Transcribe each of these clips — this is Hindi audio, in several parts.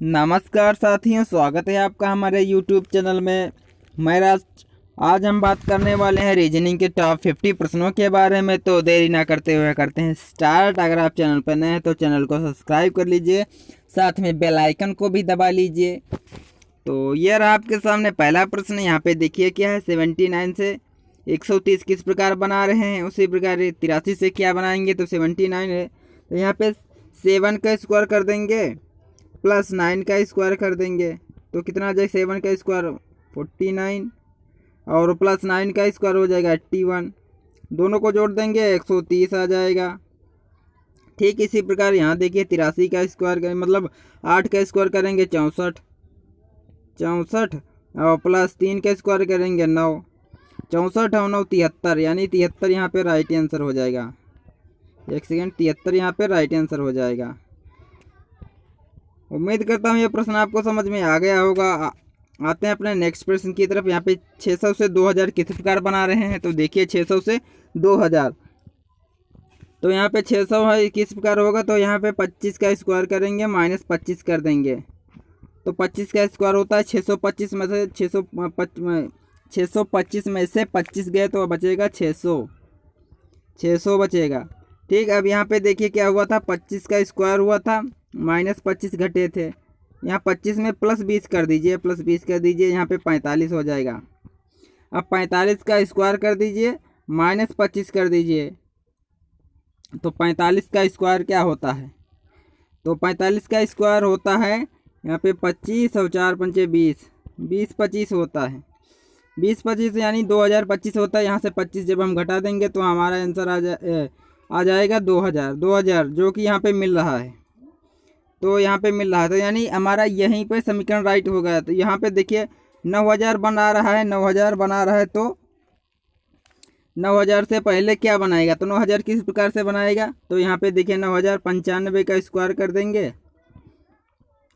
नमस्कार साथियों, स्वागत है आपका हमारे YouTube चैनल में। मैं आज हम बात करने वाले हैं रीजनिंग के टॉप 50 प्रश्नों के बारे में। तो देरी ना करते हुए करते हैं स्टार्ट। अगर आप चैनल पर नए हैं तो चैनल को सब्सक्राइब कर लीजिए, साथ में बेल आइकन को भी दबा लीजिए। तो ये रहा आपके सामने पहला प्रश्न। यहाँ पे देखिए क्या है, 79 से 130 किस प्रकार बना रहे हैं, उसी प्रकार 83 से क्या बनाएंगे। तो 79 है तो यहाँ पे 7 का स्क्वायर कर देंगे प्लस 9 का स्क्वायर कर देंगे तो कितना आ जाएगा, 7 का स्क्वायर 49 और प्लस 9 का स्क्वायर हो जाएगा 81। दोनों को जोड़ देंगे 130 आ जाएगा। ठीक इसी प्रकार यहाँ देखिए 83 का स्क्वायर करें, मतलब 8 का स्क्वायर करेंगे 64 और प्लस 3 का स्क्वायर करेंगे 9। 64 और 9 73, यानी 73 यहाँ पे राइट आंसर हो जाएगा। एक सेकेंड, 73 यहाँ पे राइट आंसर हो जाएगा। उम्मीद करता हूँ ये प्रश्न आपको समझ में आ गया होगा। आते हैं अपने नेक्स्ट प्रश्न की तरफ। यहाँ पे 600 से 2000 किस प्रकार बना रहे हैं। तो देखिए 600 से 2000, तो यहाँ पे 600 है किस प्रकार होगा। तो यहाँ पे 25 का स्क्वायर करेंगे माइनस 25 कर देंगे तो 25 का स्क्वायर होता है 625 में से 625 में से 25 गए तो बचेगा 600 बचेगा। ठीक, अब यहाँ पे देखिए क्या हुआ था, 25 का स्क्वायर हुआ था माइनस 25 घटे थे। यहाँ 25 में प्लस 20 कर दीजिए, यहाँ पे 45 हो जाएगा। अब 45 का स्क्वायर कर दीजिए माइनस 25 कर दीजिए तो 45 का स्क्वायर क्या होता है। तो 45 का स्क्वायर होता है यहाँ पे 25 और 4 पंचे 20 25 होता है। 20 25 यानी 2025 होता है। यहाँ से 25 जब हम घटा देंगे तो हमारा आंसर आ जाएगा 2000 जो कि यहाँ पे मिल रहा है। तो यहाँ पे मिल रहा है तो यानी हमारा यहीं पे समीकरण राइट हो गया। तो यहाँ पे देखिए 9000 बना रहा है, 9000 बना रहा है तो 9000 से पहले क्या बनाएगा। तो 9000 किस प्रकार से बनाएगा। तो यहाँ पे देखिए 9095 का स्क्वायर कर देंगे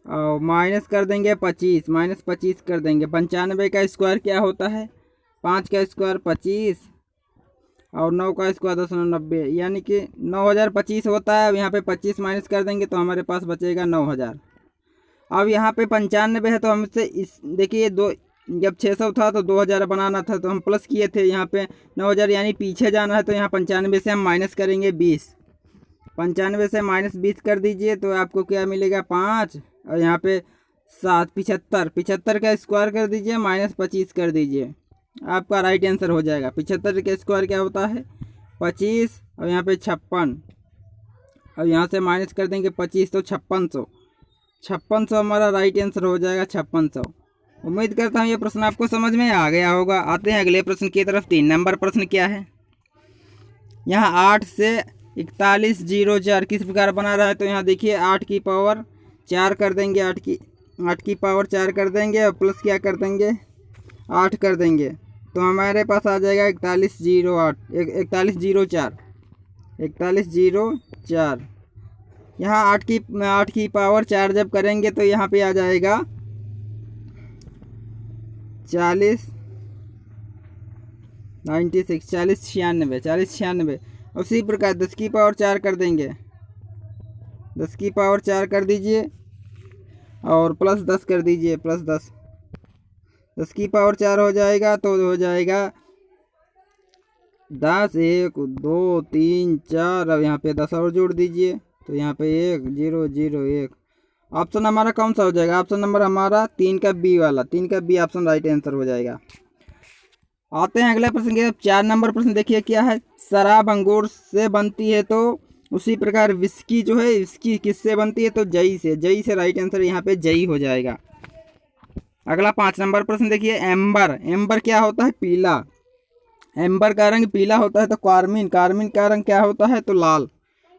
और माइनस कर देंगे 25, माइनस 25 कर देंगे। 95 का स्क्वायर क्या होता है, 5 का स्क्वायर 25 और 9 का स्क्वायर 290, यानी कि 9025 होता है। अब यहाँ पे 25 माइनस कर देंगे तो हमारे पास बचेगा 9000। अब यहाँ पे 95 है तो हमसे इस देखिए जब 600 था तो 2000 बनाना था तो हम प्लस किए थे। यहाँ पे 9000 यानी पीछे जाना है तो यहाँ 95 से हम माइनस करेंगे 20। 95 से माइनस 20 कर दीजिए तो आपको क्या मिलेगा 5 और यहाँ पे 7 75 का स्क्वायर कर दीजिए माइनस 25 कर दीजिए, आपका राइट आंसर हो जाएगा। 75 का स्क्वायर क्या होता है 25 और यहाँ पे 56 और यहाँ से माइनस कर देंगे 25 तो 5600 हमारा राइट आंसर हो जाएगा 5600। उम्मीद करता हूँ ये प्रश्न आपको समझ में आ गया होगा। आते हैं अगले प्रश्न की तरफ। 3 नंबर प्रश्न क्या है। यहाँ 8 से 4104 किस प्रकार बना रहा है। तो यहाँ देखिए 8 की पावर 4 कर देंगे, 8 की पावर 4 कर देंगे और प्लस क्या कर देंगे 8 कर देंगे तो हमारे पास आ जाएगा 4104। यहाँ 8 की पावर 4 जब करेंगे तो यहाँ पे आ जाएगा 4096। उसी प्रकार 10 की पावर 4 कर देंगे, 10 की पावर 4 कर दीजिए और प्लस 10 कर दीजिए, प्लस 10 की पावर 4 हो जाएगा तो हो जाएगा 10 1 2 3 4। अब यहाँ पे 10 और जोड़ दीजिए तो यहाँ पे 1 0 0 1। ऑप्शन हमारा कौन सा हो जाएगा, ऑप्शन नंबर हमारा 3 का बी वाला, 3 का बी ऑप्शन राइट आंसर हो जाएगा। आते हैं अगले प्रश्न के। 4 नंबर प्रश्न देखिए क्या है। शराब अंगूर से बनती है तो उसी प्रकार विस्की जो है विस्की किससे बनती है। तो जई से राइट आंसर यहाँ पे जई हो जाएगा। अगला 5 नंबर प्रश्न देखिए। एम्बर क्या होता है, पीला। एम्बर का रंग पीला होता है तो कार्मिन का रंग क्या होता है तो लाल,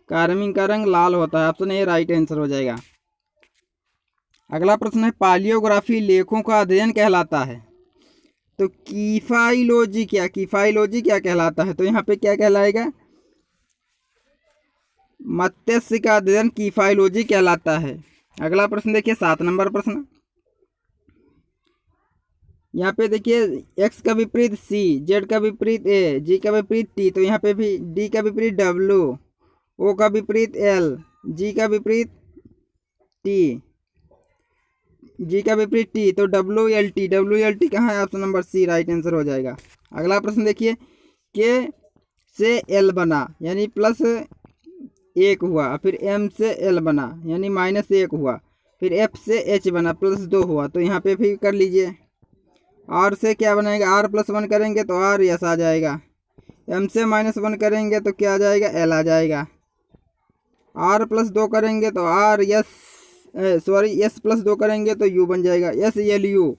कार्मिन का रंग लाल होता है। ऑप्शन ए राइट आंसर हो जाएगा। अगला प्रश्न है। पालियोग्राफी लेखों का अध्ययन कहलाता है तो कीफाइलोजी क्या कहलाता है। तो यहाँ पे क्या कहलाएगा, मत्स्य का अध्ययन कीफाइलोजी कहलाता है। अगला प्रश्न देखिए 7 नंबर प्रश्न। यहाँ पे देखिए x का विपरीत c, z का विपरीत a, g का विपरीत t, तो यहाँ पे भी d का विपरीत w, o का विपरीत l, g का विपरीत t। जी का विपरीत टी, तो WLT, WLT कहाँ है? Option number C right answer हो जाएगा। अगला प्रश्न देखिए, के से एल बना यानी प्लस 1 हुआ, फिर M से L बना यानी -1 हुआ, फिर F से H बना +2 हुआ, तो यहाँ पे भी कर लीजिए। R से क्या बनाएगा? R+1 करेंगे तो R यस आ जाएगा। M से -1 करेंगे तो क्या आ जाएगा? L आ जाएगा। R+2 करेंगे तो R यस S+2 करेंगे तो U बन जाएगा, SLU।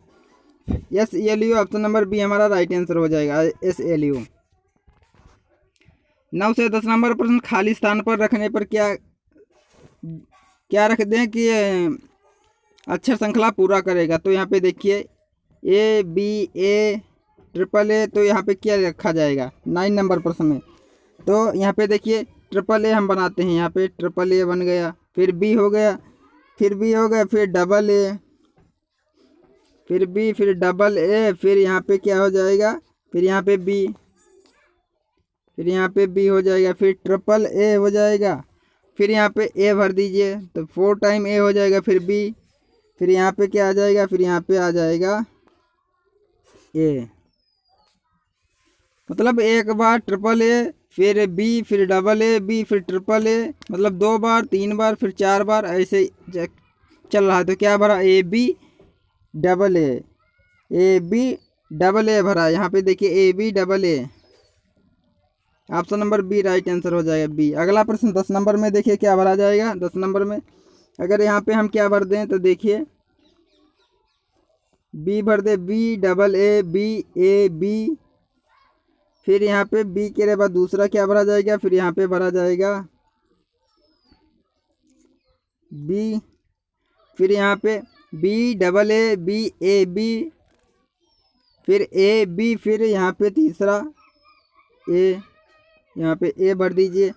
SLU option number B हमारा राइट आंसर हो जाएगा, SLU। 9 से 10 नंबर प्रश्न, खाली स्थान पर रखने पर क्या क्या रख दें कि अक्षर श्रृंखला पूरा करेगा? तो यहाँ पे देखिए ABA तो यहाँ पे क्या रखा जाएगा 9 नंबर प्रश्न में? तो यहाँ पे देखिए AAA हम बनाते हैं, यहाँ पे AAA बन गया, फिर B हो गया, फिर B हो गया, फिर AA, फिर B, फिर AA, फिर यहाँ पे क्या हो जाएगा? फिर यहाँ पे B, फिर यहाँ पे B हो जाएगा, फिर AAA हो जाएगा, फिर यहाँ पे A भर दीजिए तो 4 टाइम A हो जाएगा, फिर B, फिर यहाँ पे क्या आ जाएगा? फिर यहाँ पे आ जाएगा A। मतलब एक बार AAA, फिर B, फिर AA, B, फिर AAA, मतलब 2 बार, 3 बार, फिर 4 बार ऐसे चल रहा है। तो क्या भरा? AB भरा। यहाँ पे देखिए ABAA, option number B right answer हो जाएगा, बी। अगला प्रश्न 10 नंबर में देखिए क्या भरा जाएगा। 10 नंबर में अगर यहाँ पे हम क्या भर दें तो देखिए बी भर दे, BAABAB, फिर यहाँ पे बी के बाद दूसरा क्या भरा जाएगा? फिर यहाँ पे भरा जाएगा बी, फिर यहाँ पे BAABAB, फिर AB, फिर यहाँ पे तीसरा A, यहाँ पे A भर दीजिए,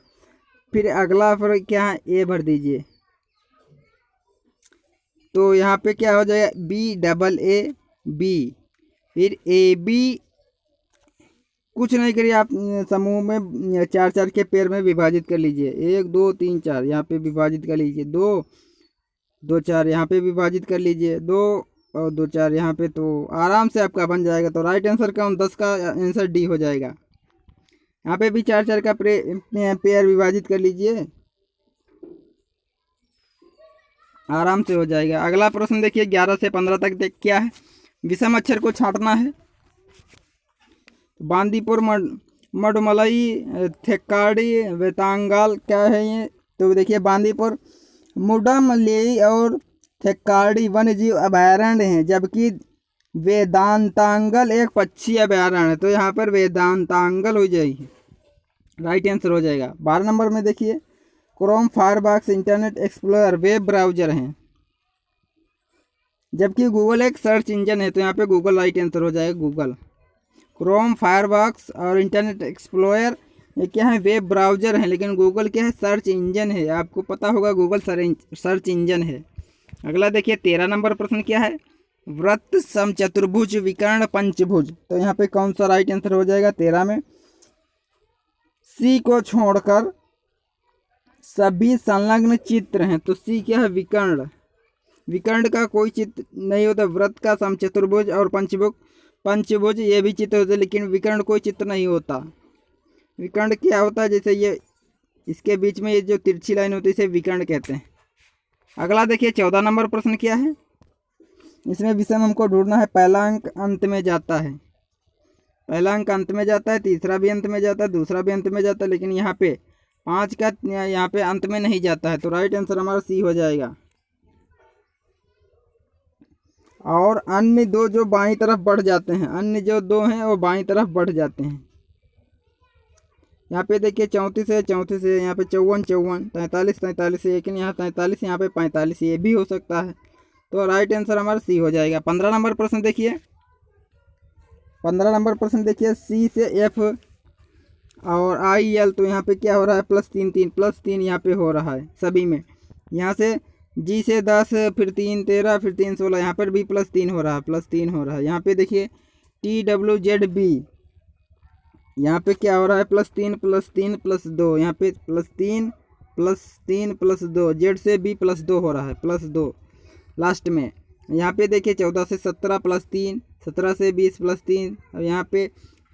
फिर अगला फिर क्या है? A भर दीजिए, तो यहाँ पे क्या हो जाएगा? BAAB, फिर AB। कुछ नहीं करिए आप, समूह में 4-4 के पेयर में विभाजित कर लीजिए, 1 2 3 4 यहाँ पे विभाजित कर लीजिए, 2 2 4 यहाँ पे विभाजित कर लीजिए, 2 और 2 4 यहाँ पे, तो आराम से आपका बन जाएगा। तो राइट आंसर का 10 का आंसर डी हो जाएगा। यहाँ पे भी 4-4 का पेयर विभाजित कर लीजिए, आराम से हो जाएगा। अगला प्रश्न देखिए 11 से 15 तक क्या है? विषम अक्षर को छांटना है। बांदीपुर, मडुमलई, थेक्काड़ी, वेतांगल क्या है ये? तो देखिए बांदीपुर, मुडमलई और थेक्काड़ी वन्यजीव अभयारण्य हैं, जबकि वेदांतांगल एक पक्षी अभयारण्य है। तो यहाँ पर वेदांतांगल हो जाएगी, राइट आंसर हो जाएगा। 12 नंबर में देखिए Chrome, Firefox, internet explorer web browser हैं, जबकि गूगल एक सर्च इंजन है। तो यहाँ पे गूगल राइट आंसर हो जाएगा, गूगल। क्रोम, फायरफॉक्स और इंटरनेट एक्सप्लोरर ये क्या है? वेब ब्राउजर हैं, लेकिन गूगल क्या है? सर्च इंजन है। आपको पता होगा गूगल सर्च इंजन है। अगला देखिए 13 नंबर प्रश्न क्या है? वृत्त, समचतुर्भुज, विकर्ण, पंचभुज। तो यहाँ पे कौन सा राइट आंसर हो जाएगा 13 में? सी को छोड़कर सभी संलग्न चित्र हैं। तो सी क्या है? विकर्ण। विकर्ण का कोई चित्र नहीं होता। वृत्त का, समचतुर्भुज और पंचभुज ये भी चित्र होते हैं, लेकिन विकर्ण कोई चित्र नहीं होता। विकर्ण क्या होता है? जैसे ये इसके बीच में ये जो तिरछी लाइन होती है इसे विकर्ण कहते हैं। अगला देखिए 14 नंबर प्रश्न क्या है? इसमें विषम हमको ढूंढना है। पहला अंक अंत में जाता है, पहला अंक अंत में जाता है, तीसरा भी अंत में जाता है, दूसरा भी अंत में जाता है, लेकिन यहाँ पे 5 का यहाँ पे अंत में नहीं जाता है। तो राइट आंसर हमारा सी हो जाएगा। और अन्य 2 जो बाईं तरफ बढ़ जाते हैं, अन्य जो 2 हैं वो बाईं तरफ बढ़ जाते हैं। यहाँ पे देखिए 34 है, 34 है, यहाँ पे 54 54, 43 43, लेकिन यहाँ 43, यहाँ पे 45, ये भी हो सकता है। तो राइट आंसर हमारा सी हो जाएगा। 15 नंबर प्रश्न देखिए। 15 नंबर प्रश्न देखिए, सी से एफ और आई एल। तो यहाँ पे क्या हो रहा है? +3 3 +3 यहाँ पे हो रहा है सभी में। यहाँ से जी से 10, फिर 3 13, फिर 3 16, यहाँ पर भी +3 हो रहा है, +3 हो रहा है। यहाँ पे देखिए TWZB, यहाँ पे क्या हो रहा है? +3 +3 +2, यहाँ पे +3 +3 +2, जेड से भी +2 हो रहा है, +2 लास्ट में। यहाँ पे देखिए 14 से 17 प्लस 3, 17 से 20 प्लस 3, अब यहाँ पे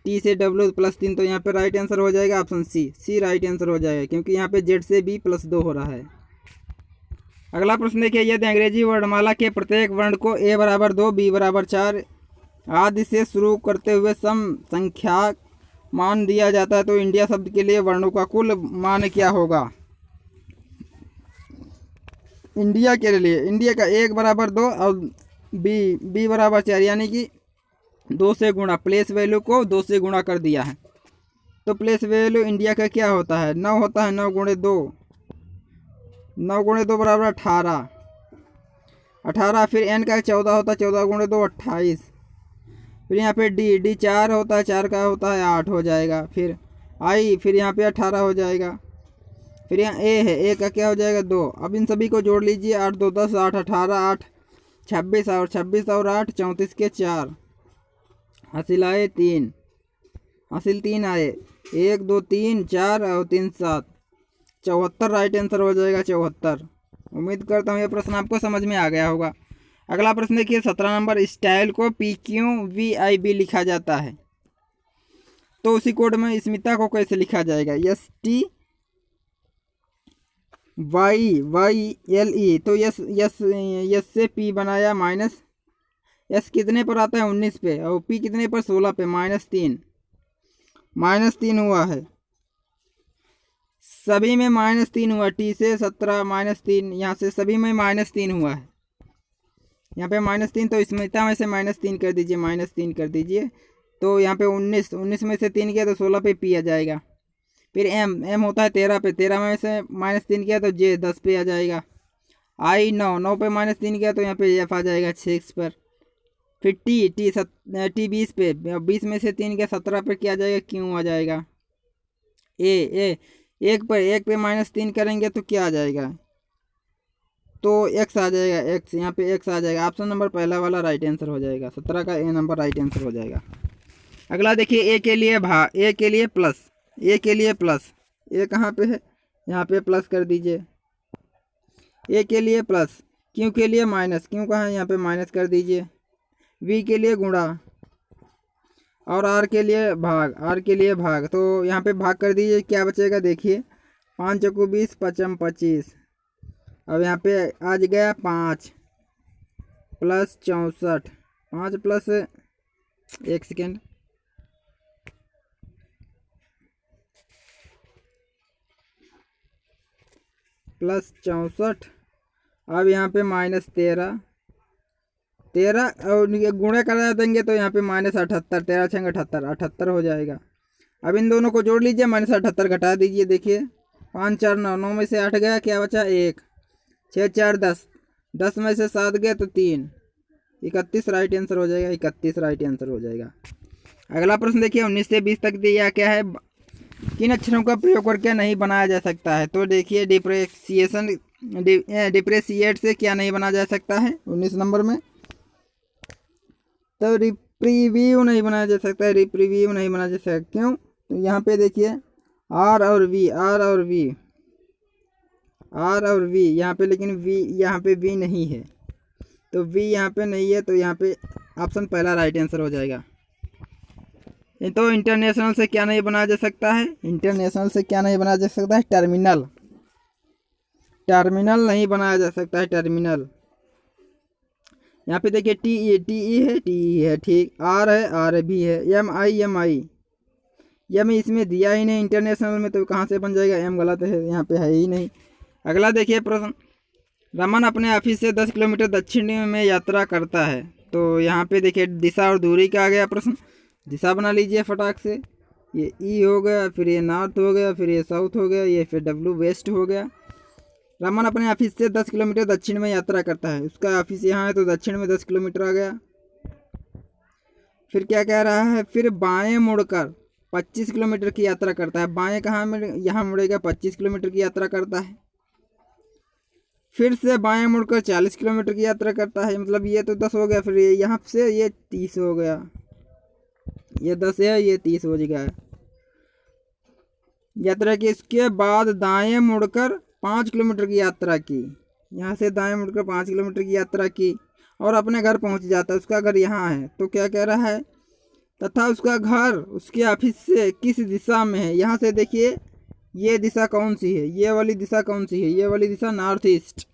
टी से डब्ल्यू प्लस 3, तो यहाँ पे राइट आंसर हो जाएगा ऑप्शन सी राइट आंसर हो जाएगा, क्योंकि यहाँ पे जेड से बी प्लस 2 हो रहा है। अगला प्रश्न देखिए, यदि अंग्रेजी वर्णमाला के प्रत्येक वर्ण को a बराबर 2, b बराबर 4 आदि से शुरू करते हुए सम संख्या मान दिया जाता है, तो इंडिया शब्द के लिए वर्णों का कुल मान क्या होगा? इंडिया के लिए इंडिया का 1 बराबर 2 और बी बराबर 4, यानी कि 2 से गुणा, प्लेस वैल्यू को 2 से गुणा कर दिया है। तो प्लेस वैल्यू इंडिया का क्या होता है? 9 होता है। 9 गुणे 2, 9 गुणे 2 बराबर 18, 18। फिर एन का 14 होता है, 14 गुणे 2 28। फिर यहाँ पे डी 4 होता है, 4 का होता है 8 हो जाएगा। फिर आई, फिर यहाँ पे 18 हो जाएगा। फिर यहाँ ए है, ए का क्या हो जाएगा 2। अब इन सभी को जोड़ लीजिए, 8 2 10, 8 18, 8 26 और 26 और 8 34 के 4, हासिल आए 3, हासिल 3 आए, 1 2 3 4 और 3 7, 74 राइट आंसर हो जाएगा 74। उम्मीद करता हूँ ये प्रश्न आपको समझ में आ गया होगा। अगला प्रश्न देखिए 17 नंबर, स्टाइल को PQVIB लिखा जाता है, तो उसी कोड में स्मिता को कैसे लिखा जाएगा? STYYLE। तो यस से P बनाया, माइनस एस कितने पर आता है? 19 पे, और P कितने पर? 16 पे, -3 हुआ है। सभी में -3 हुआ, टी से 17 -3, यहाँ से सभी में -3 हुआ है। यहाँ पे -3, तो स्मिता में से -3 कर दीजिए, -3 कर दीजिए। तो यहाँ पे 19 में से 3 किया तो 16 पे P आ जाएगा। फिर एम होता है 13 पे, 13 में से -3 किया तो जे 10 पे आ जाएगा। आई 9 पे -3 किया तो यहाँ पे एफ आ जाएगा 6 पर। फिर टी 20 पे, 20 में से 3 किया 17 पे क्या आ जाएगा? क्यों आ जाएगा। ए 1 पे -3 करेंगे तो क्या आ जाएगा? तो एक्स आ जाएगा, एक्स, यहाँ पे एक्स आ जाएगा। ऑप्शन नंबर पहला वाला राइट आंसर हो जाएगा, 17 का ए नंबर राइट आंसर हो जाएगा। अगला देखिए, ए के लिए प्लस, ए के लिए प्लस, ए कहाँ पे है? यहाँ पे प्लस कर दीजिए। ए के लिए प्लस, क्यू के लिए माइनस, क्यू कहाँ है? यहाँ पे माइनस कर दीजिए। वी के लिए गुणा, और आर के लिए भाग, तो यहाँ पे भाग कर दीजिए। क्या बचेगा देखिए, 5 चौको 20, 5 25। अब यहाँ पे आज गया 5 प्लस 64, 5 प्लस 1 सेकेंड, प्लस 64। अब यहाँ पे -13, और गुणा करा देंगे तो यहाँ पे -78, 13 6 78, 78 हो जाएगा। अब इन दोनों को जोड़ लीजिए, -78 घटा दीजिए। देखिए 5 4 9, 9 में से 8 गया, क्या बचा? 1, 6 4 10, 10 में से 7 गया तो 3, 31 राइट आंसर हो जाएगा, 31 राइट आंसर हो जाएगा। अगला प्रश्न देखिए 19 से 20 तक दिया क्या है? किन अक्षरों का प्रयोग करके नहीं बनाया जा सकता है? तो देखिए डिप्रेशिएट से क्या नहीं बनाया जा सकता है 19 नंबर में? तो रिप्रीव्यू नहीं बनाया जा सकता है, रिप्रीव्यू नहीं बनाया जा सकता। क्यों? तो यहाँ पे देखिए आर और वी, यहाँ पे, लेकिन वी यहाँ पे वी नहीं है, तो वी यहाँ पे नहीं है, तो यहाँ पे ऑप्शन पहला राइट आंसर हो जाएगा। तो इंटरनेशनल से क्या नहीं बनाया जा सकता है? इंटरनेशनल से क्या नहीं बनाया जा सकता है? टर्मिनल नहीं बनाया जा सकता है, टर्मिनल। यहाँ पे देखिए टी ई है, ठीक। आर भी है, एम आई एम इसमें दिया ही नहीं इंटरनेशनल में, तो कहाँ से बन जाएगा? एम गलत है, यहाँ पे है ही नहीं। अगला देखिए प्रश्न, रमन अपने ऑफिस से 10 किलोमीटर दक्षिण में यात्रा करता है, तो यहाँ पे देखिए दिशा और दूरी का आ गया प्रश्न। दिशा बना लीजिए फटाक से। ये ई हो गया, फिर ये नॉर्थ हो गया, फिर ये साउथ हो गया, ये फिर डब्ल्यू वेस्ट हो गया। रमन अपने ऑफिस से 10 किलोमीटर दक्षिण में यात्रा करता है, उसका ऑफिस यहाँ है तो दक्षिण में 10 किलोमीटर आ गया। फिर क्या कह रहा है? फिर बाएं मुड़कर 25 किलोमीटर की यात्रा करता है। बाएं कहाँ में? यहाँ मुड़ेगा, 25 किलोमीटर की यात्रा करता है। फिर से बाएं मुड़कर 40 किलोमीटर की यात्रा करता है, मतलब ये तो 10 हो गया। फिर यहाँ से ये 30 हो गया, ये 10 है, ये 30 हो गया यात्रा की। इसके बाद दाएं मुड़कर 5 किलोमीटर की यात्रा की, यहाँ से दाएं मुड़कर 5 किलोमीटर की यात्रा की, और अपने घर पहुंच जाता है। उसका घर यहाँ है, तो क्या कह रहा है, तथा उसका घर उसके ऑफिस से किस दिशा में है। यहाँ से देखिए ये दिशा कौन सी है, ये वाली दिशा कौन सी है, ये वाली दिशा नॉर्थ ईस्ट,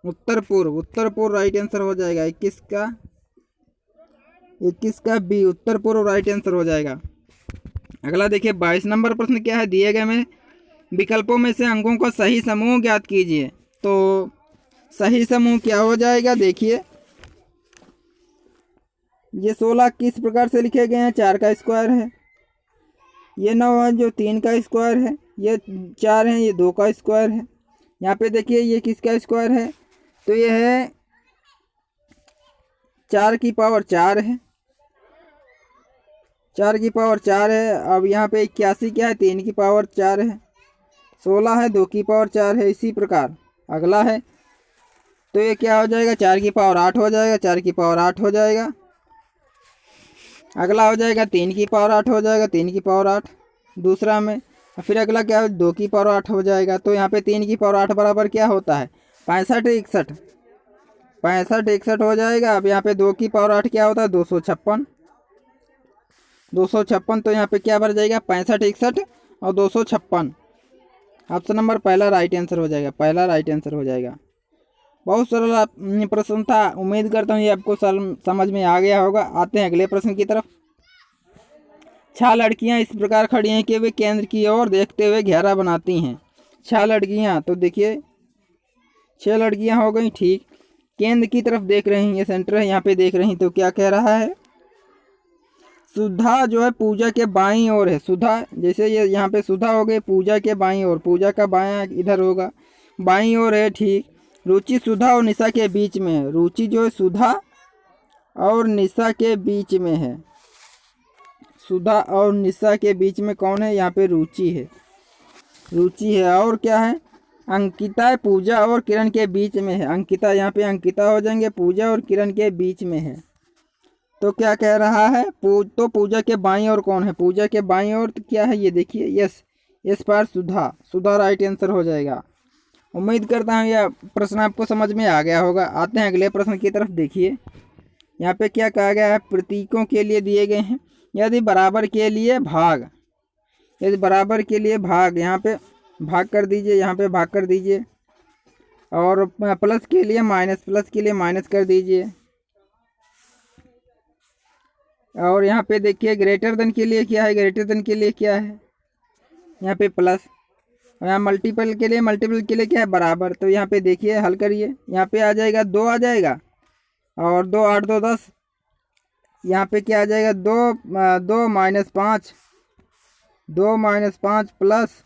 उत्तर पूर्व। उत्तर पूर्व राइट आंसर हो जाएगा 21 का बी, उत्तर पूर्व राइट आंसर हो जाएगा। अगला देखिए 22 नंबर प्रश्न क्या है, दिए गए में विकल्पों में से अंकों का सही समूह ज्ञात कीजिए। तो सही समूह क्या हो जाएगा, देखिए ये 16 किस प्रकार से लिखे गए हैं, 4 का स्क्वायर है। ये 9 है जो 3 का स्क्वायर है। ये 4 है, ये 2 का स्क्वायर है। यहाँ पे देखिए ये किसका स्क्वायर है, तो ये है 4 की पावर 4 है, 4 की पावर 4 है। अब यहाँ पे 81 क्या है, 3 की पावर 4 है। 16 है, 2 की पावर 4 है। इसी प्रकार अगला है, तो ये क्या हो जाएगा, 4 की पावर 8 हो जाएगा, 4 की पावर 8 हो जाएगा। अगला हो जाएगा 3 की पावर 8 हो जाएगा, 3 की पावर 8 दूसरा में। फिर अगला क्या है, 2 की पावर 8 हो जाएगा। तो यहाँ पे 3 की पावर 8 बराबर क्या होता है, 65 61 हो जाएगा। अब यहाँ पे 2 की पावर 8 क्या होता है, 256। तो यहाँ पे क्या बन जाएगा, 65 61 और 256। ऑप्शन नंबर पहला राइट आंसर हो जाएगा, पहला राइट आंसर हो जाएगा। बहुत सरल प्रश्न था, उम्मीद करता हूँ ये आपको समझ में आ गया होगा। आते हैं अगले प्रश्न की तरफ। 6 लड़कियाँ इस प्रकार खड़ी हैं कि वे केंद्र की ओर देखते हुए घेरा बनाती हैं। 6 लड़कियाँ, तो देखिए 6 लड़कियाँ हो गई, ठीक, केंद्र की तरफ देख रही हैं, ये सेंटर है, यहाँ पे देख रही हैं। तो क्या कह रहा है, सुधा जो है पूजा के बाईं ओर है। सुधा जैसे ये यहाँ पे सुधा हो गई पूजा के बाईं ओर, पूजा का बायां इधर होगा, बाईं ओर है, ठीक। रुचि सुधा और निशा के बीच में है। रुचि जो है सुधा और निशा के बीच में है। सुधा और निशा के बीच में कौन है, यहाँ पे रुचि है, रुचि है। और क्या है, अंकिता पूजा और किरण के बीच में है। अंकिता, यहाँ पे अंकिता हो जाएंगे, पूजा और किरण के बीच में है। तो क्या कह रहा है, तो पूजा के बाईं ओर कौन है, पूजा के बाईं ओर तो क्या है, ये देखिए यस पर सुधा, सुधा राइट आंसर हो जाएगा। उम्मीद करता हूँ यह प्रश्न आपको समझ में आ गया होगा। आते हैं अगले प्रश्न की तरफ। देखिए यहाँ पे क्या कहा गया है, प्रतीकों के लिए दिए गए हैं। यदि बराबर के लिए भाग, यदि बराबर के लिए भाग, यहाँ पे भाग कर दीजिए, यहाँ पे भाग कर दीजिए। और प्लस के लिए माइनस, प्लस के लिए माइनस कर दीजिए। और यहाँ पे देखिए ग्रेटर देन के लिए क्या है, ग्रेटर देन के लिए क्या है, यहाँ पे प्लस। और यहाँ मल्टीपल के लिए क्या है, बराबर। तो यहाँ पे देखिए हल करिए, यहाँ पे आ जाएगा 2 आ जाएगा, और 2 8 2 10। यहाँ पे क्या आ जाएगा, 2 माइनस 5, 2 माइनस 5 प्लस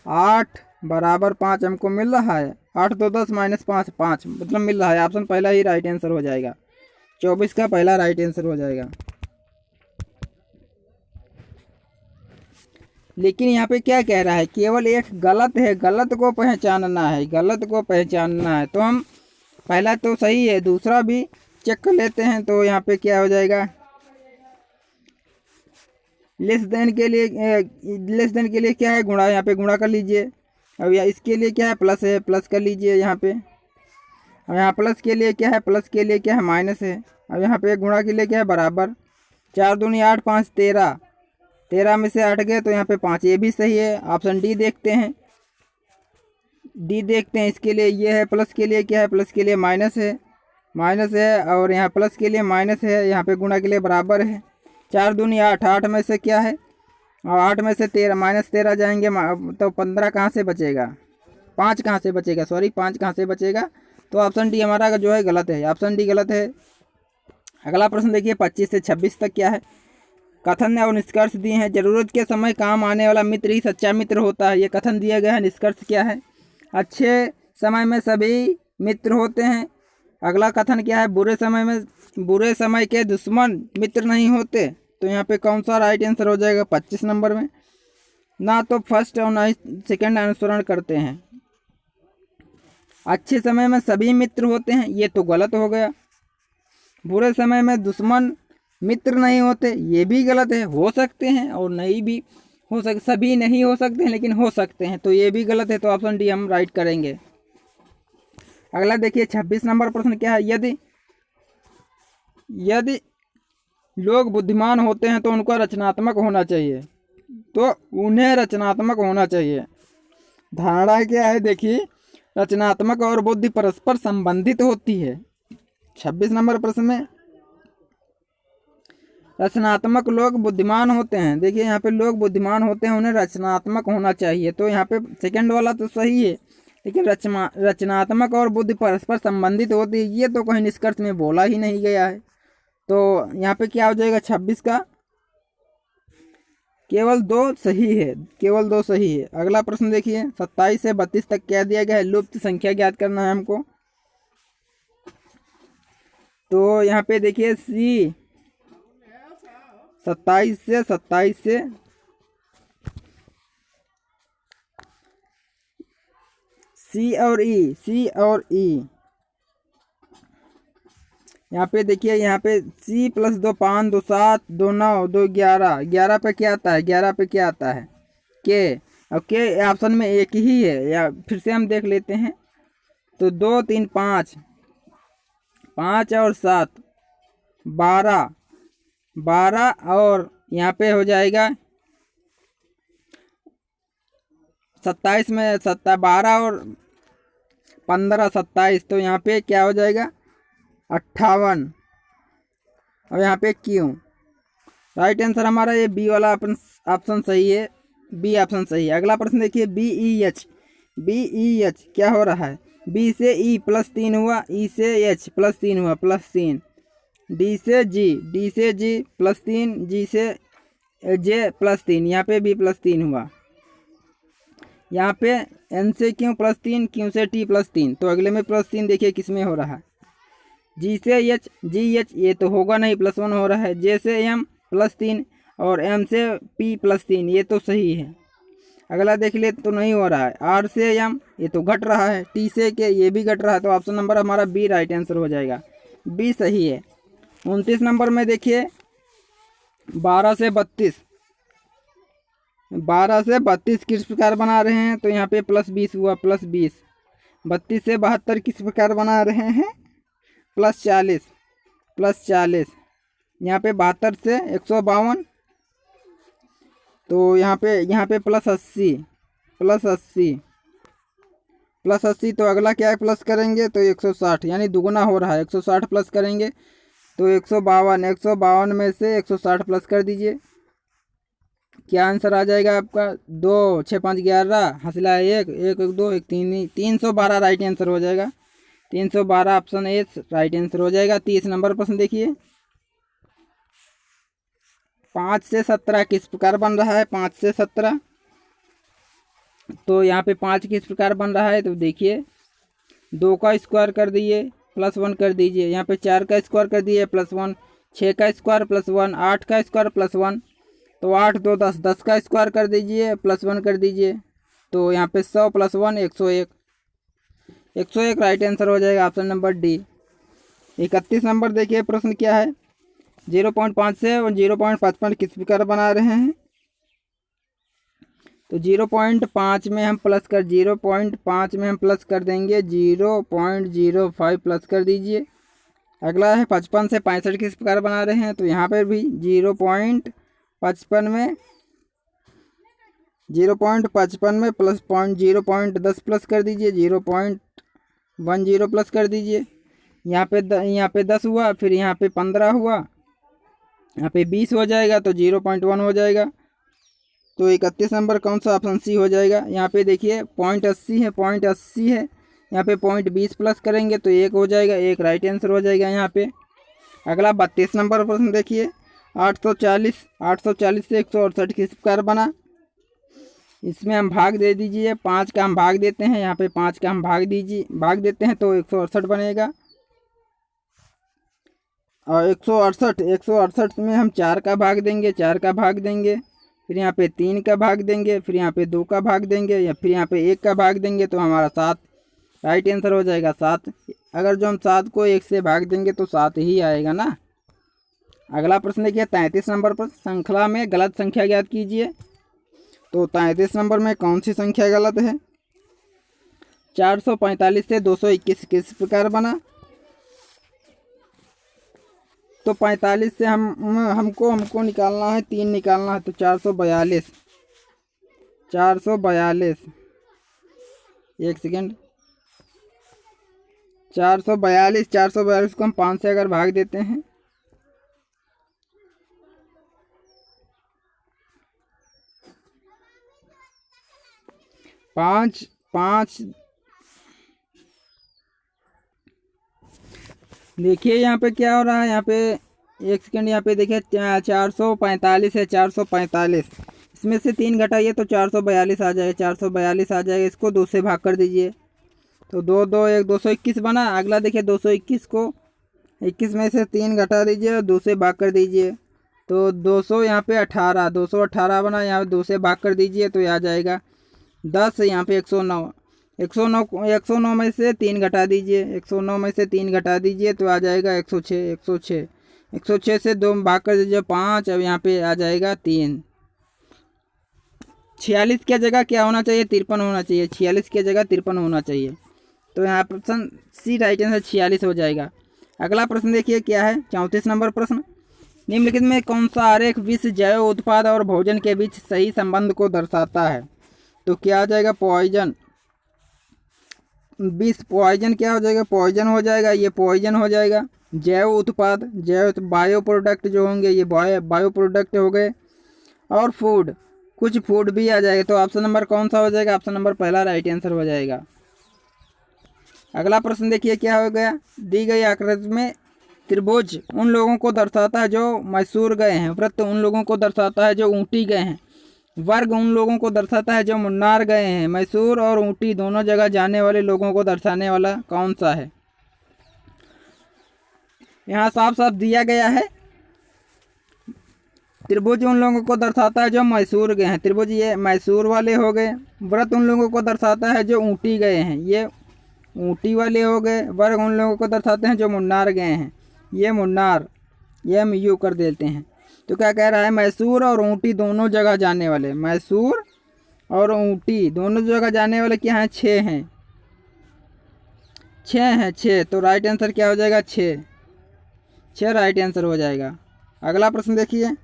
8 बराबर 5 हमको मिल रहा है। 8 2 10 माइनस 5 5 मतलब मिल रहा है। ऑप्शन पहला ही राइट आंसर हो जाएगा, 24 का पहला राइट आंसर हो जाएगा। लेकिन यहाँ पे क्या कह रहा है, केवल एक गलत है, गलत को पहचानना है, गलत को पहचानना है। तो हम पहला तो सही है, दूसरा भी चेक कर लेते हैं। तो यहाँ पे क्या हो जाएगा, लेस देन के लिए क्या है, गुणा, यहाँ पे गुणा कर लीजिए। अब इसके लिए क्या है, प्लस है, प्लस कर लीजिए यहाँ पे। अब यहाँ प्लस के लिए क्या है, प्लस के लिए क्या है, माइनस है। अब यहाँ पे गुणा के लिए क्या है, बराबर। 4 दूनी 8 5 13, 13 में से 8 गए तो यहाँ पे 5, ये भी सही है। ऑप्शन डी देखते हैं, डी देखते हैं। इसके लिए ये है, प्लस के लिए क्या है, प्लस के लिए माइनस है, माइनस है। और यहाँ प्लस के लिए माइनस है, यहाँ पे गुणा के लिए बराबर है। 4 दूनी 8, 8 में से क्या है, और 8 में से 13 माइनस 13 जाएंगे, तो 15 कहाँ से बचेगा, 5 कहाँ से बचेगा, सॉरी 5 कहाँ से बचेगा। तो ऑप्शन डी हमारा जो है गलत है, ऑप्शन डी गलत है। अगला प्रश्न देखिए 25 से 26 तक क्या है, कथन और निष्कर्ष दिए हैं। जरूरत के समय काम आने वाला मित्र ही सच्चा मित्र होता है, ये कथन दिया गया है। निष्कर्ष क्या है, अच्छे समय में सभी मित्र होते हैं। अगला कथन क्या है, बुरे समय के दुश्मन मित्र नहीं होते। तो यहाँ पे कौन सा राइट आंसर हो जाएगा, 25 नंबर में। ना तो फर्स्ट और ना ही सेकंड अनुसरण करते हैं। अच्छे समय में सभी मित्र होते हैं, ये तो गलत हो गया। बुरे समय में दुश्मन मित्र नहीं होते, ये भी गलत है। हो सकते हैं और नहीं भी हो सकते, सभी नहीं हो सकते हैं लेकिन हो सकते हैं, तो ये भी गलत है। तो ऑप्शन डी हम राइट करेंगे। अगला देखिए 26 नंबर प्रश्न क्या है, यदि यदि लोग बुद्धिमान होते हैं तो उनको रचनात्मक होना चाहिए, तो उन्हें रचनात्मक होना चाहिए। धारणा क्या है देखिए, रचनात्मक और बुद्धि परस्पर संबंधित होती है। 26 नंबर प्रश्न में रचनात्मक लोग बुद्धिमान होते हैं, देखिए यहाँ पे लोग बुद्धिमान होते हैं उन्हें रचनात्मक होना चाहिए, तो यहाँ पे सेकंड वाला तो सही है, लेकिन रचनात्मक और बुद्धि परस्पर संबंधित होती है ये तो कहीं निष्कर्ष में बोला ही नहीं गया है। तो यहाँ पे क्या हो जाएगा 26 का केवल 2 सही है, केवल 2 सही है। अगला प्रश्न देखिए 27 से 32 तक क्या दिया गया है, लुप्त संख्या ज्ञात करना है हमको। तो यहाँ पे देखिए सी 27 से सी और ई यहाँ पे देखिए, यहाँ पे सी प्लस 2 5 2 7 2 9 2 11 11 पे क्या आता है, 11 पे क्या आता है के, अब के ऑप्शन में एक ही है, या फिर से हम देख लेते हैं। तो 2 3 5 5 और 7 12 12 और यहाँ पे हो जाएगा 27 में 12 और 15 27, तो यहाँ पे क्या हो जाएगा 58। और यहाँ पे क्यों, राइट आंसर हमारा ये बी वाला ऑप्शन सही है, बी ऑप्शन सही है। अगला प्रश्न देखिए बी ई एच क्या हो रहा है, बी से ई +3 हुआ, ई से एच +3 हुआ +3, डी से जी +3, जी से जे +3, यहाँ पे भी +3 हुआ, यहाँ पे एन से क्यों +3, क्यों से टी +3, तो अगले में +3 देखिए किस में हो रहा है, जी से एच ये तो होगा नहीं, +1 हो रहा है, जे से एम +3 और एम से पी +3 ये तो सही है। अगला देख ले तो नहीं हो रहा है, आर से एम ये तो घट रहा है, टी से के ये भी घट रहा है, तो ऑप्शन नंबर हमारा बी राइट आंसर हो जाएगा, बी सही है। 29 नंबर में देखिए 12 से 32 किस प्रकार बना रहे हैं, तो यहाँ पे +20 हुआ +20, 32 से 72 किस प्रकार बना रहे हैं +40, यहाँ पे 72 से 152, तो यहाँ पे +80, तो अगला क्या है प्लस करेंगे तो 160, यानी दुगुना हो रहा है, 160 प्लस करेंगे तो 152 में से 160 प्लस कर दीजिए, क्या आंसर आ जाएगा आपका 2 6 5 11 हासिला 1 1 2 1 3 312 राइट आंसर हो जाएगा, 312 ऑप्शन ए राइट आंसर हो जाएगा। 30 नंबर प्रश्न देखिए 5 से 17 किस प्रकार बन रहा है, 5 से 17, तो यहाँ पे 5 किस प्रकार बन रहा है, तो देखिए 2 का स्क्वायर कर दिए +1 कर दीजिए, यहाँ पे 4 का स्क्वायर कर दिए +1, 6 का स्क्वायर +1, 8 का स्क्वायर +1, तो 8 2 10 10 का स्क्वायर कर दीजिए +1 कर दीजिए, तो यहाँ पे 100 +1 101 राइट आंसर हो जाएगा, ऑप्शन नंबर डी। 31 नंबर देखिए प्रश्न क्या है, 0.5 से 0.55 किस प्रकार बना रहे हैं, तो 0.5 में हम प्लस कर 0.5 में हम प्लस कर देंगे 0.05 प्लस कर दीजिए। अगला है 55 से 65 किस प्रकार बना रहे हैं, तो यहाँ पर भी 0.55 में प्लस 0.10 प्लस कर दीजिए, 0.10 प्लस कर दीजिए, यहाँ पे 10 हुआ, फिर यहाँ पे 15 हुआ, यहाँ पे 20 हो जाएगा, तो 0.1 हो जाएगा, तो 31 नंबर कौन सा ऑप्शन सी हो जाएगा। यहाँ पे देखिए 0.80 है, यहाँ पे 0.20 प्लस करेंगे तो 1 हो जाएगा, 1 राइट आंसर हो जाएगा यहाँ पे। अगला 32 नंबर प्रश्न देखिए 840 से 168 किस प्रकार बना, इसमें हम भाग दे दीजिए, 5 का हम भाग देते हैं, यहाँ पे 5 का हम भाग देते हैं तो 168 बनेगा, और 168 में हम 4 का भाग देंगे, फिर यहाँ पे 3 का भाग देंगे, फिर यहाँ पे 2 का भाग देंगे, या फिर यहाँ पे 1 का भाग देंगे, तो हमारा 7 राइट आंसर हो जाएगा 7। अगर जो हम 7 को 1 से भाग देंगे तो 7 ही आएगा ना। अगला प्रश्न देखिए 33 नंबर पर, श्रृंखला में गलत संख्या ज्ञात कीजिए, तो 33 नंबर में कौन सी संख्या गलत है, 445 से 221 किस प्रकार बना? तो 45 से हमको निकालना है, 3 निकालना है, तो 442 एक सेकेंड, 442 को हम 5 से अगर भाग देते हैं, पाँच देखिए यहाँ पे क्या हो रहा है। यहाँ पे एक सेकेंड, यहाँ पे देखिए 445 है, 445 इसमें से 3 घटाइए तो 442 आ जाएगा, 442 आ जाएगा। इसको 2 से भाग कर दीजिए तो 2 2 1 221 बना। अगला देखिए 221 को 21 में से 3 घटा दीजिए और 2 से भाग कर दीजिए तो 200 यहाँ पे 18 218 बना। यहाँ पे 2 से भाग कर दीजिए तो आ जाएगा 10। यहाँ पे 109 में से 3 घटा दीजिए, 109 में से 3 घटा दीजिए तो आ जाएगा 106 से 2 भाग कर दीजिए 5। अब यहाँ पे आ जाएगा 3। 46 की जगह क्या होना चाहिए? 53 होना चाहिए। 46 की जगह 53 होना चाहिए। तो यहाँ प्रश्न सी राइट आंसर 46 हो जाएगा। अगला प्रश्न देखिए क्या है, 34 नंबर प्रश्न। निम्नलिखित में कौन सा आरेख विष, जैव उत्पाद और भोजन के बीच सही संबंध को दर्शाता है? तो क्या आ जाएगा? पॉइजन। विष पॉइजन क्या हो जाएगा? पॉइजन हो जाएगा, ये पॉइजन हो जाएगा। जैव उत्पाद, बायो प्रोडक्ट जो होंगे ये बायो प्रोडक्ट हो गए। और फूड, कुछ फूड भी आ जाएगा। तो ऑप्शन नंबर कौन सा हो जाएगा? ऑप्शन नंबर पहला राइट आंसर हो जाएगा। अगला प्रश्न देखिए क्या हो गया। दी गई आकृति में त्रिभुज उन लोगों को दर्शाता है जो मैसूर गए हैं, वृत्त उन लोगों को दर्शाता है जो ऊटी गए हैं, वर्ग उन लोगों को दर्शाता है जो मुन्नार गए हैं। मैसूर और ऊटी दोनों जगह जाने वाले लोगों को दर्शाने वाला कौन सा है? यहाँ साफ साफ दिया गया है, त्रिभुज उन लोगों को दर्शाता है जो मैसूर गए हैं, त्रिभुज ये मैसूर वाले हो गए। व्रत उन लोगों को दर्शाता है जो ऊटी गए हैं, ये ऊटी वाले हो गए। वर्ग उन लोगों को दर्शाते हैं जो मुन्नार गए हैं, ये मुन्नार, ये हम यू कर देते हैं। तो क्या कह रहा है? मैसूर और ऊटी दोनों जगह जाने वाले, मैसूर और ऊटी दोनों जगह जाने वाले क्या हैं? 6 हैं, 6 हैं, 6। तो राइट आंसर क्या हो जाएगा? 6 राइट आंसर हो जाएगा। अगला प्रश्न देखिए,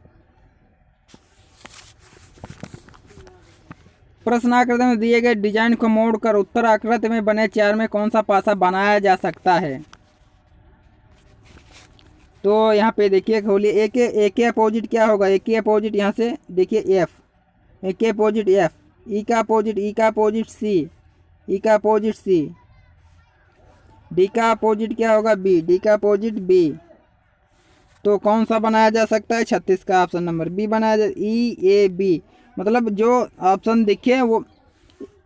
प्रश्न आकृति में दिए गए डिजाइन को मोड़कर उत्तर आकृति में बने 4 में कौन सा पासा बनाया जा सकता है? तो यहाँ पे देखिए खोलिए, ए के अपोजिट क्या होगा? ए के अपोजिट यहाँ से देखिए एफ, ए के अपोजिट एफ, ई का अपोजिट सी, ई का अपोजिट सी, डी का अपोजिट क्या होगा? बी, डी का अपोजिट बी। तो कौन सा बनाया जा सकता है? 36 का ऑप्शन नंबर बी बनाया जा। ई ए बी मतलब जो ऑप्शन दिखे वो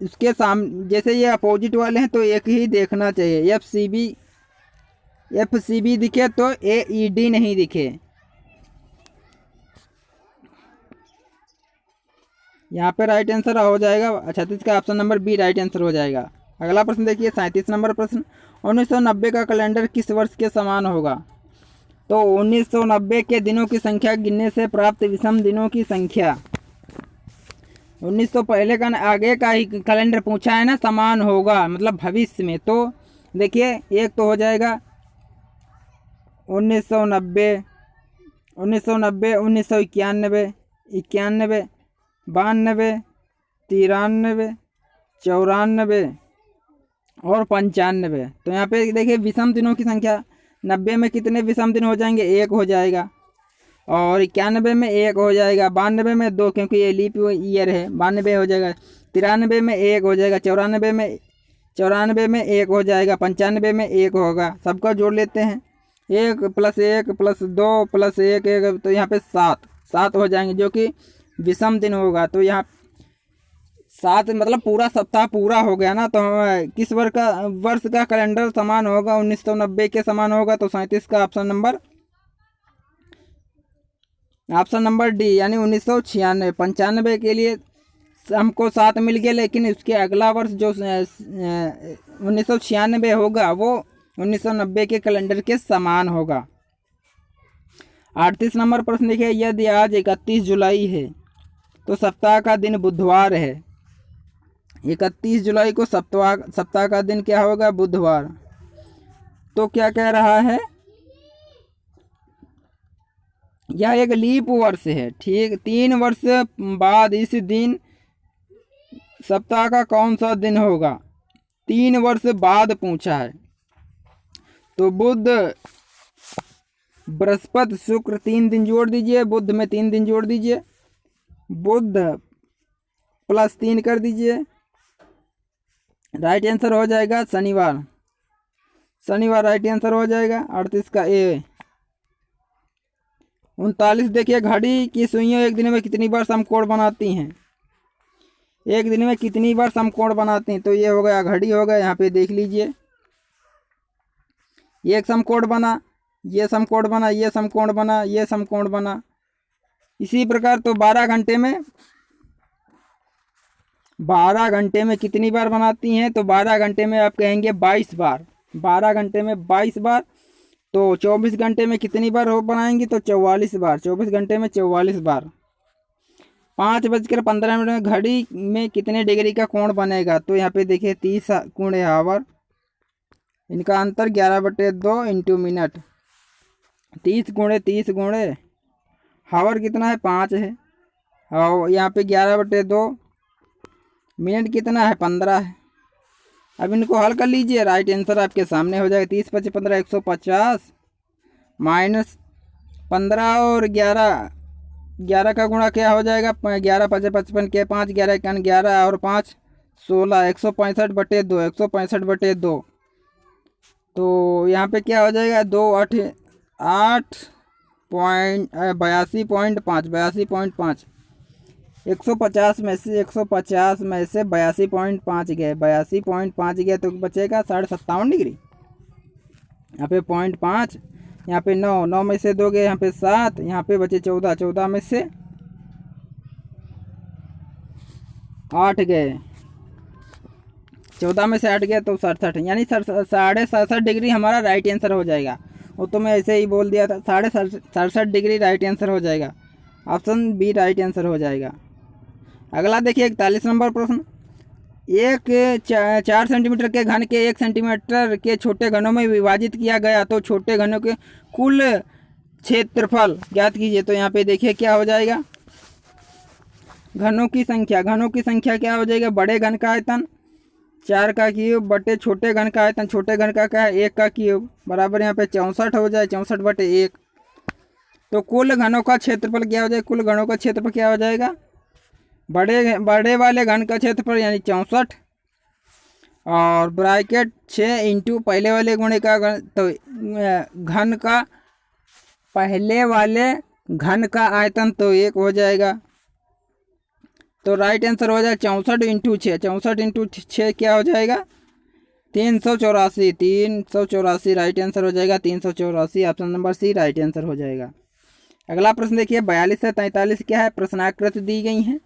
उसके सामने, जैसे ये अपोजिट वाले हैं तो एक ही देखना चाहिए। एफ सी बी दिखे तो ए ई डी नहीं दिखे। यहाँ पे राइट आंसर हो जाएगा 36 का option number B right answer हो जाएगा। अगला प्रश्न देखिए 37 नंबर प्रश्न। 1990 का कैलेंडर किस वर्ष के समान होगा? तो 1990 के दिनों की संख्या गिनने से प्राप्त विषम दिनों की संख्या। 1900 पहले का आगे का ही कैलेंडर पूछा है ना, समान होगा मतलब भविष्य में। तो देखिए एक तो हो जाएगा 1990, 1991, 92, 93, 93, 94 और 95। तो यहाँ पे देखिए विषम दिनों की संख्या, 90 में कितने विषम दिन हो जाएंगे? 1 हो जाएगा, और 91 में 1 हो जाएगा, 92 में 2 क्योंकि ये लीप ईयर है, 92 हो जाएगा, 93 में 1 हो जाएगा, 94 में 1 हो जाएगा, 95 में 1 होगा। सबका जोड़ लेते हैं, 1 + 1 + 2 + 1 तो यहाँ पे 7 हो जाएंगे जो कि विषम दिन होगा। तो यहाँ 7 मतलब पूरा सप्ताह पूरा हो गया ना। तो हम किस वर्ष का कैलेंडर समान होगा? 1990 के समान होगा। तो 37 का ऑप्शन नंबर डी यानी 1996। 95 के लिए हमको 7 मिल गया, लेकिन उसके अगला वर्ष जो 1996 होगा वो 1990 के कैलेंडर के समान होगा। 38 नंबर प्रश्न देखिए, यदि आज 31 जुलाई है तो सप्ताह का दिन बुधवार है, 31 जुलाई को सप्ताह का दिन क्या होगा? बुधवार। तो क्या कह रहा है, यह एक लीप वर्ष है, ठीक। 3 वर्ष बाद इस दिन सप्ताह का कौन सा दिन होगा? 3 वर्ष बाद पूछा है। तो बुध, बृहस्पति, शुक्र 3 दिन जोड़ दीजिए, बुध में 3 दिन जोड़ दीजिए, बुध प्लस 3 कर दीजिए, राइट आंसर हो जाएगा शनिवार। शनिवार राइट आंसर हो जाएगा। 38 का ए। 39 देखिए, घड़ी की सुइयां एक दिन में कितनी बार समकोण बनाती हैं? एक दिन में कितनी बार समकोण बनाती हैं? तो ये हो गया घड़ी हो गया, यहाँ पे देख लीजिए, ये एक समकोण बना, ये समकोण बना, ये समकोण बना, ये समकोण बना। इसी प्रकार तो 12 घंटे में, 12 घंटे में कितनी बार बनाती हैं? तो 12 घंटे में आप कहेंगे 22 बार। 12 घंटे में 22 बार। तो 24 घंटे में कितनी बार हो बनाएंगी? तो 44 बार। 24 घंटे में 44 बार। 5:15 में घड़ी में कितने डिग्री का कोण बनेगा? तो यहाँ पे देखिए 30 गुणे आवर, इनका अंतर 11/2 इंटू मिनट। 30 गुणे 30 गुणे हावर कितना है? 5 है। और यहाँ पे 11/2, मिनट कितना है? 15 है। अब इनको हल कर लीजिए, राइट आंसर आपके सामने हो जाएगा। 30 × 5 = 15, 150 माइनस 15 और 11, 11 का गुणा क्या हो जाएगा? 11 × 5 = 55 के 5, 11 × 1 11 और 5 16, 165/2, 165/2। तो यहाँ पे क्या हो जाएगा? 82.5 150 में से 150 में से 82.5 गए, 82.5 गए तो बचेगा 57.5 डिग्री। यहाँ पे 0.5, यहाँ पे 9, 9 में से 2 गए, यहाँ पे 7, यहाँ पे बचे 14, 14 में से 8 गए, 14 में से 8 गया तो 67, यानी 67.5 डिग्री हमारा राइट आंसर हो जाएगा। वो तो मैं ऐसे ही बोल दिया था, 67.5 डिग्री राइट आंसर हो जाएगा। ऑप्शन बी राइट आंसर हो जाएगा। अगला देखिए 41 नंबर प्रश्न। 4 सेंटीमीटर के घन के 1 सेंटीमीटर के छोटे घनों में विभाजित किया गया तो छोटे घनों के कुल क्षेत्रफल ज्ञात कीजिए। तो यहाँ पे देखिए क्या हो जाएगा? घनों की संख्या क्या हो जाएगा? बड़े घन का आयतन 4 का क्यूब बटे छोटे घन का आयतन, छोटे घन का क्या है? 1 का क्यूब, बराबर यहाँ पे 64 हो जाए, 64/1। तो कुल घनों का क्षेत्रफल क्या हो जाएगा? कुल घनों का क्षेत्रफल क्या हो जाएगा? बड़े वाले घन का क्षेत्रफल यानी 64 और ब्रैकेट 6 इंटू पहले वाले गुणे का घन, तो घन का पहले वाले घन का आयतन तो 1 हो जाएगा। तो राइट आंसर हो जाएगा 64 इंटू 6, 64 इंटू 6 क्या हो जाएगा? 384, 384 राइट आंसर हो जाएगा। 384 option number C right answer हो जाएगा। अगला प्रश्न देखिए 42 से 43 क्या है? प्रश्नाकृति दी गई हैं।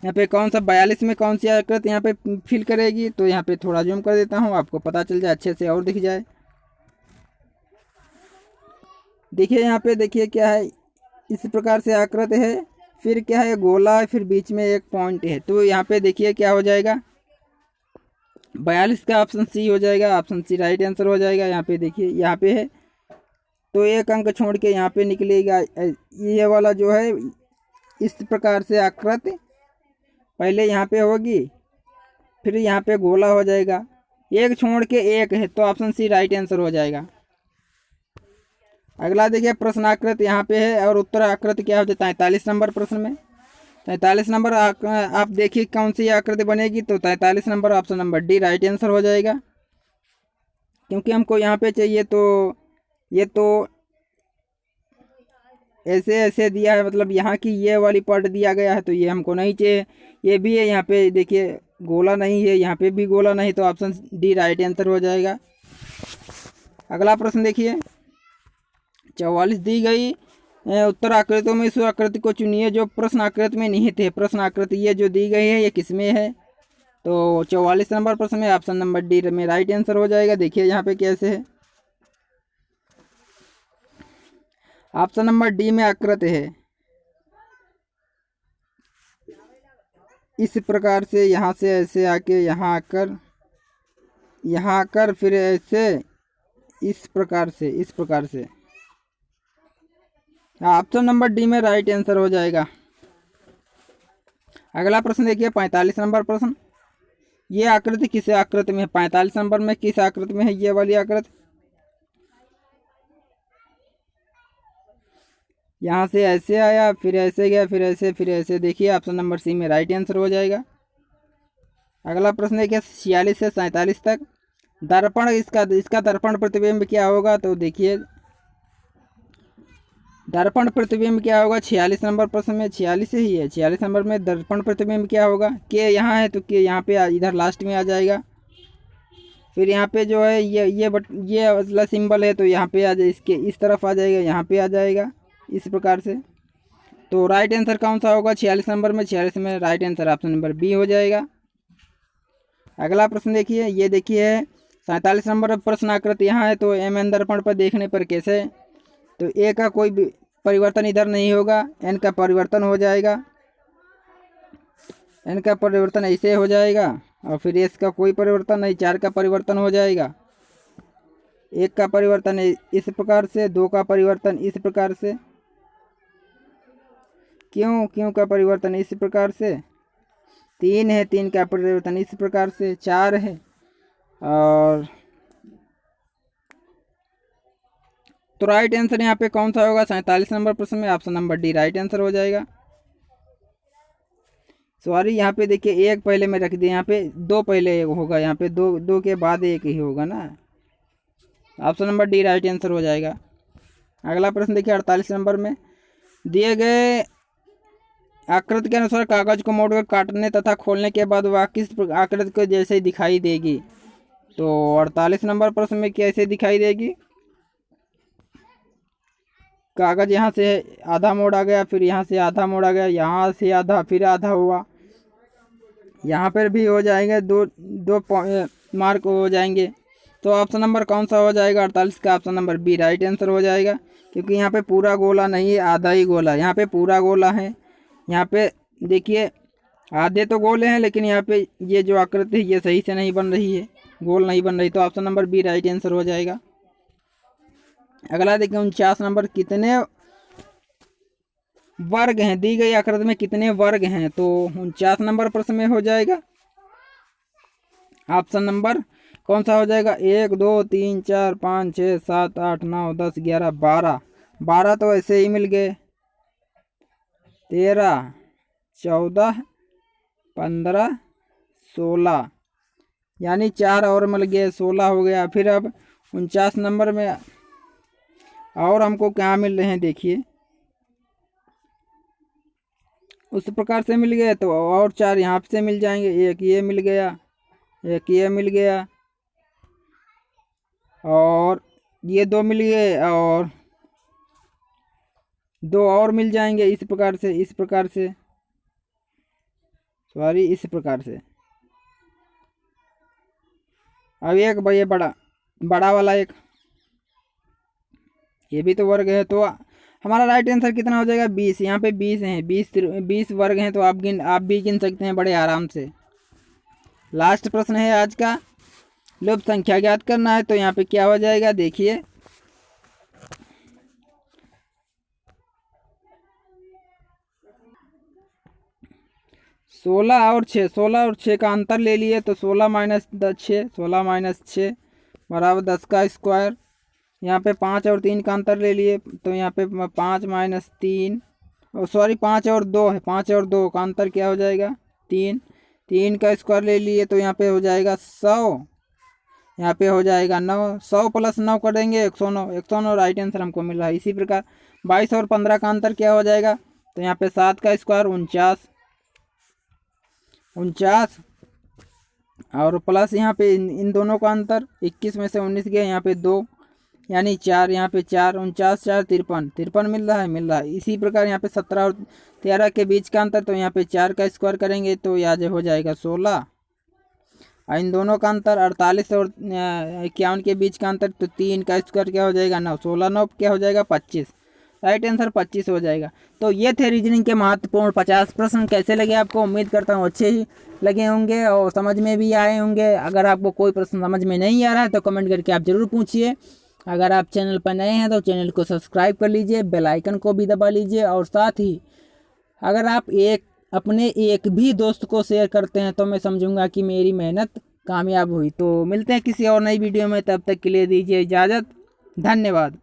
यहाँ पे कौन सा 42 में कौन सी आकृति यहाँ पे फिल करेगी? तो यहाँ पे थोड़ा जूम कर देता हूँ, आपको पता चल जाए अच्छे से और दिख जाए। देखिए यहाँ पे देखिए क्या है, इस प्रकार से आकृति है, फिर क्या है? गोला है, फिर बीच में एक पॉइंट है। तो यहाँ पे देखिए क्या हो जाएगा? 42 का ऑप्शन सी हो जाएगा। ऑप्शन सी राइट आंसर हो जाएगा। यहाँ पे देखिए, यहाँ पे है तो एक अंक छोड़ के यहाँ पे निकलेगा ये वाला जो है, इस प्रकार से आकृति पहले यहाँ पे होगी, फिर यहाँ पे गोला हो जाएगा, एक छोड़ के एक है, तो ऑप्शन सी राइट आंसर हो जाएगा। अगला देखिए प्रश्नाकृत यहाँ पे है और उत्तर आकृति क्या हो जाता है? 43 नंबर प्रश्न में 43 नंबर आप देखिए कौन सी आकृति बनेगी? तो 43 number option number D right answer हो जाएगा, क्योंकि हमको यहाँ पे चाहिए। तो ये तो ऐसे ऐसे दिया है, मतलब यहाँ की ये वाली पार्ट दिया गया है, तो ये हमको नहीं चाहिए। ये भी है, यहाँ पे देखिए गोला नहीं है, यहाँ पे भी गोला नहीं, तो ऑप्शन डी राइट आंसर हो जाएगा। अगला प्रश्न देखिए 44 दी गई उत्तर आकृतियों में इस आकृति को चुनिए जो प्रश्न आकृति में निहित है। प्रश्न आकृति ये जो दी गई है ये किसमें है? तो 44 नंबर प्रश्न में ऑप्शन नंबर डी में राइट आंसर हो जाएगा। देखिए यहाँ पे कैसे है, ऑप्शन नंबर डी में आकृति है। इस प्रकार से यहाँ से ऐसे आके यहाँ आकर फिर ऐसे इस प्रकार से ऑप्शन नंबर डी में राइट आंसर हो जाएगा। अगला प्रश्न देखिए 45 नंबर प्रश्न। ये आकृति किस आकृति में है? 45 नंबर में किस आकृति में है ये वाली आकृति? यहाँ से ऐसे आया, फिर ऐसे गया, फिर ऐसे देखिए ऑप्शन नंबर सी में राइट आंसर हो जाएगा। अगला प्रश्न देखिए 46 से 47 तक। दर्पण इसका दर्पण प्रतिबिंब क्या होगा? तो देखिए दर्पण प्रतिबिंब क्या होगा 46 नंबर प्रश्न में, 46 ही है। 46 नंबर में दर्पण प्रतिबिंब क्या होगा? के यहाँ है तो के यहाँ पे इधर लास्ट में आ जाएगा। फिर यहाँ पे जो है ये वाला सिंबल है तो यहाँ पे आ जाए, इसके इस तरफ आ जाएगा, यहाँ पे आ जाएगा इस प्रकार से। तो राइट आंसर कौन सा होगा 46 नंबर में? 46 में right answer option number B हो जाएगा। अगला प्रश्न देखिए, ये देखिए 47 नंबर प्रश्न आकृति यहाँ है तो एम एन दर्पण पर देखने पर कैसे? तो ए का कोई भी परिवर्तन इधर नहीं होगा, एन का परिवर्तन हो जाएगा, एन का परिवर्तन ऐसे हो जाएगा, और फिर एस का कोई परिवर्तन नहीं, 4 का परिवर्तन हो जाएगा, 1 का परिवर्तन इस प्रकार से, 2 का परिवर्तन इस प्रकार से, क्यों का परिवर्तन इस प्रकार से, 3 है, 3 का परिवर्तन इस प्रकार से, 4 है, और तो राइट आंसर यहाँ पे कौन सा होगा 47 नंबर प्रश्न में? Option number D right answer हो जाएगा। सॉरी, यहाँ पे देखिए 1 पहले में रख दिया, यहाँ पे 2 पहले होगा, यहाँ पे 2 के बाद 1 ही होगा ना। Option number D right answer हो जाएगा। अगला प्रश्न देखिए 48 नंबर में। दिए गए आकृति के अनुसार कागज को मोड़कर काटने तथा खोलने के बाद वह किस आकृति को जैसे दिखाई देगी? तो 48 नंबर प्रश्न में कैसे दिखाई देगी? कागज यहाँ से आधा मोड़ा गया, फिर यहाँ से आधा मोड़ा गया, यहाँ से आधा, फिर आधा हुआ, यहाँ पर भी हो जाएंगे, दो मार्क हो जाएंगे। तो ऑप्शन नंबर कौन सा हो जाएगा 48 का? Option number B right answer हो जाएगा, क्योंकि यहाँ पे पूरा गोला नहीं है, आधा ही गोला, यहाँ पे पूरा गोला है। यहाँ पे देखिए आधे तो गोले हैं, लेकिन यहाँ पे ये जो आकृति है ये सही से नहीं बन रही है, गोल नहीं बन रही, तो option number B right answer हो जाएगा। अगला देखिए 49 नंबर। कितने वर्ग हैं? दी गई आकृति में कितने वर्ग हैं? तो 49 नंबर प्रश्न में हो जाएगा ऑप्शन नंबर कौन सा हो जाएगा? 1 2 3 4 5 6 7 8 9 10 11 12। 12 तो ऐसे ही मिल गए, 13 14 15 16, यानी 4 और मिल गए, 16 हो गया। फिर अब 49 नंबर में और हमको क्या मिल रहे हैं देखिए, उस प्रकार से मिल गए तो और 4 यहाँ से मिल जाएंगे, 1 ये मिल गया, 1 ये मिल गया, और ये 2 मिल गए, और 2 और मिल जाएंगे, इस प्रकार से, इस प्रकार से, सॉरी इस प्रकार से। अब एक भाई बड़ा वाला एक, ये भी तो वर्ग है, तो हमारा राइट आंसर कितना हो जाएगा? 20। यहाँ पे 20 हैं, 20 वर्ग हैं, तो आप भी गिन सकते हैं बड़े आराम से। लास्ट प्रश्न है आज का, लुप्त संख्या ज्ञात करना है, तो यहाँ पे क्या हो जाएगा देखिए, सोलह और 6 का अंतर ले लिए, तो 16 माइनस 6 बराबर 10 का स्क्वायर। यहाँ पे 5 और 3 का अंतर ले लिए, तो यहाँ पे 5 माइनस 3, सॉरी 5 और 2 है, 5 और 2 का अंतर क्या हो जाएगा? 3 का स्क्वायर ले लिए, तो यहाँ पे हो जाएगा 100, यहाँ पे हो जाएगा 9, 100 प्लस 9 करेंगे 109, 109 राइट आंसर हमको मिल रहा है। इसी प्रकार 22 और 15 का अंतर क्या हो जाएगा? तो यहाँ पे 7 का स्क्वायर 49, और प्लस यहाँ पे इन दोनों का अंतर 21 में से 19 गया, यहाँ पे 2, यानी 4, यहाँ पे 4, 49 4 53 मिल रहा है। इसी प्रकार यहाँ पे 17 और 13 के बीच का अंतर, तो यहाँ पे 4 का स्क्वायर करेंगे तो यहाँ हो जाएगा 16, और इन दोनों का अंतर 48 और 51 के बीच का अंतर, तो 3 का स्क्वायर क्या हो जाएगा 9, 16 9 क्या हो जाएगा 25। राइट आंसर 25 हो जाएगा। तो ये थे रीजनिंग के महत्वपूर्ण 50 प्रश्न। कैसे लगे आपको? उम्मीद करता हूँ अच्छे ही लगे होंगे और समझ में भी आए होंगे। अगर आपको कोई प्रश्न समझ में नहीं आ रहा है तो कमेंट करके आप ज़रूर पूछिए। अगर आप चैनल पर नए हैं तो चैनल को सब्सक्राइब कर लीजिए, बेल आइकन को भी दबा लीजिए और साथ ही अगर आप अपने एक भी दोस्त को शेयर करते हैं तो मैं समझूंगा कि मेरी मेहनत कामयाब हुई। तो मिलते हैं किसी और नई वीडियो में, तब तक के लिए दीजिए इजाज़त। धन्यवाद।